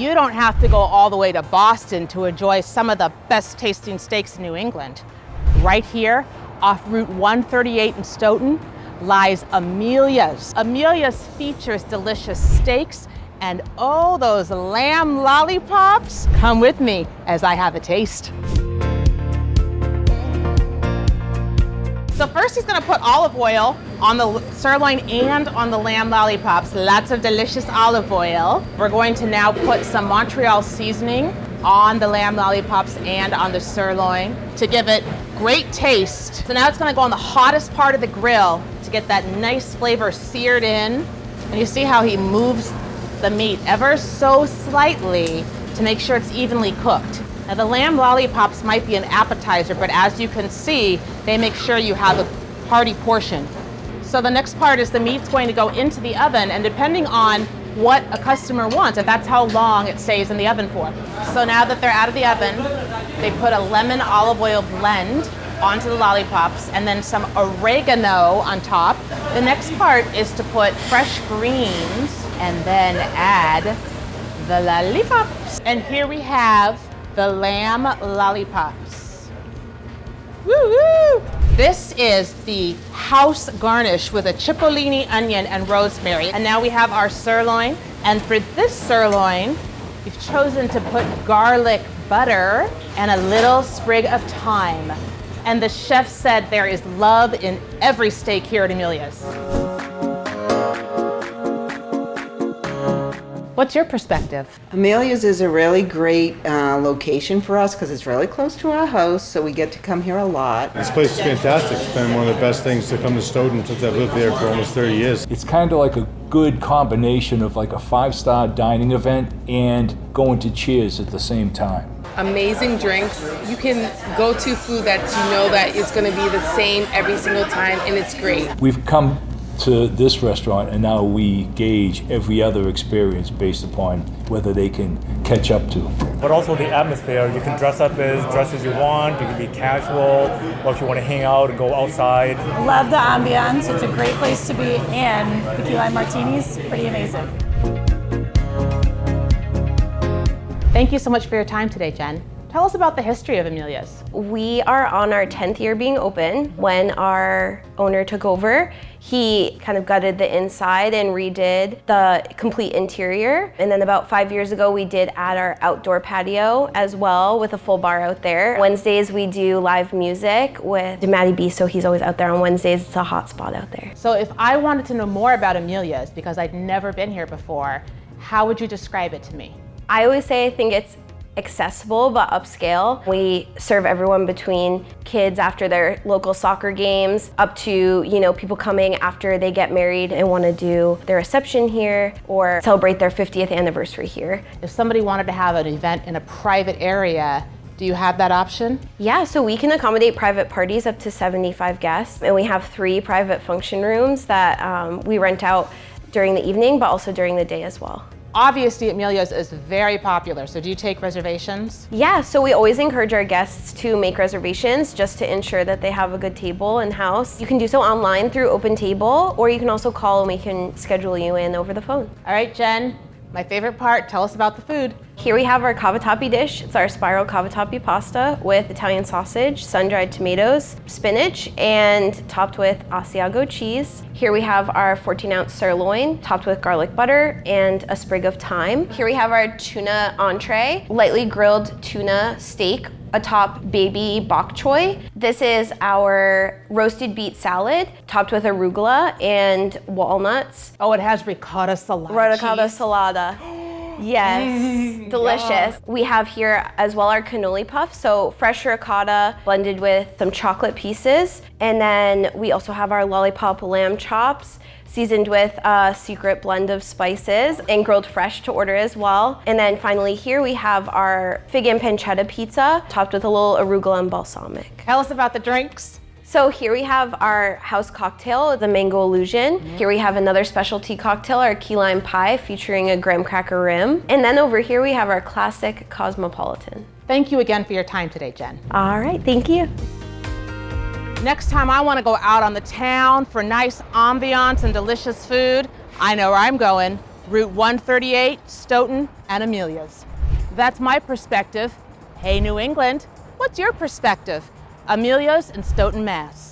You don't have to go all the way to Boston to enjoy some of the best tasting steaks in New England. Right here, off Route 138 in Stoughton, lies Amelias. Amelias features delicious steaks and oh, those lamb lollipops. Come with me as I have a taste. So first he's gonna put olive oil on the sirloin and on the lamb lollipops. Lots of delicious olive oil. We're going to now put some Montreal seasoning on the lamb lollipops and on the sirloin to give it great taste. So now it's gonna go on the hottest part of the grill to get that nice flavor seared in. And you see how he moves the meat ever so slightly to make sure it's evenly cooked. Now the lamb lollipops might be an appetizer, but as you can see, they make sure you have a hearty portion. So the next part is the meat's going to go into the oven, and depending on what a customer wants, and that's how long it stays in the oven for. So now that they're out of the oven, they put a lemon olive oil blend onto the lollipops and then some oregano on top. The next part is to put fresh greens and then add the lollipops. And here we have the lamb lollipops. Woo-woo! This is the house garnish with a cipollini onion and rosemary. And now we have our sirloin. And for this sirloin, we've chosen to put garlic butter and a little sprig of thyme. And the chef said there is love in every steak here at Amelia's. What's your perspective? Amelia's is a really great location for us because it's really close to our house, so we get to come here a lot. This place is fantastic. It's been one of the best things to come to Stoughton since I've lived there for almost 30 years. It's kind of like a good combination of like a 5-star dining event and going to Cheers at the same time. Amazing drinks. You can go to food that you know that it's going to be the same every single time, and it's great. We've come to this restaurant and now we gauge every other experience based upon whether they can catch up to. But also the atmosphere. You can dress as you want. You can be casual, or if you want to hang out and go outside. Love the ambiance. It's a great place to be, and the key lime martinis, pretty amazing. Thank you so much for your time today, Jen. Tell us about the history of Amelia's. We are on our 10th year being open. When our owner took over, he kind of gutted the inside and redid the complete interior. And then about 5 years ago, we did add our outdoor patio as well with a full bar out there. Wednesdays, we do live music with Matty B, so he's always out there on Wednesdays. It's a hot spot out there. So if I wanted to know more about Amelia's, because I'd never been here before, how would you describe it to me? I always say I think it's accessible but upscale. We serve everyone between kids after their local soccer games up to, people coming after they get married and want to do their reception here or celebrate their 50th anniversary here. If somebody wanted to have an event in a private area, do you have that option? Yeah, so we can accommodate private parties up to 75 guests, and we have 3 private function rooms that we rent out during the evening but also during the day as well. Obviously, Amelia's is very popular, so do you take reservations? Yeah, so we always encourage our guests to make reservations just to ensure that they have a good table in-house. You can do so online through OpenTable, or you can also call and we can schedule you in over the phone. All right, Jen, my favorite part, tell us about the food. Here we have our cavatappi dish. It's our spiral cavatappi pasta with Italian sausage, sun-dried tomatoes, spinach, and topped with Asiago cheese. Here we have our 14-ounce sirloin, topped with garlic butter and a sprig of thyme. Here we have our tuna entree, lightly grilled tuna steak atop baby bok choy. This is our roasted beet salad, topped with arugula and walnuts. Oh, it has ricotta salata. Ricotta salata. Yes, delicious. Yeah. We have here as well our cannoli puff, so fresh ricotta blended with some chocolate pieces. And then we also have our lollipop lamb chops, seasoned with a secret blend of spices and grilled fresh to order as well. And then finally here we have our fig and pancetta pizza, topped with a little arugula and balsamic. Tell us about the drinks. So here we have our house cocktail, the Mango Illusion. Here we have another specialty cocktail, our key lime pie featuring a graham cracker rim. And then over here we have our classic Cosmopolitan. Thank you again for your time today, Jen. All right, thank you. Next time I want to go out on the town for nice ambiance and delicious food, I know where I'm going. Route 138, Stoughton, and Amelias. That's my perspective. Hey, New England, what's your perspective? Amelias in Stoughton, Mass.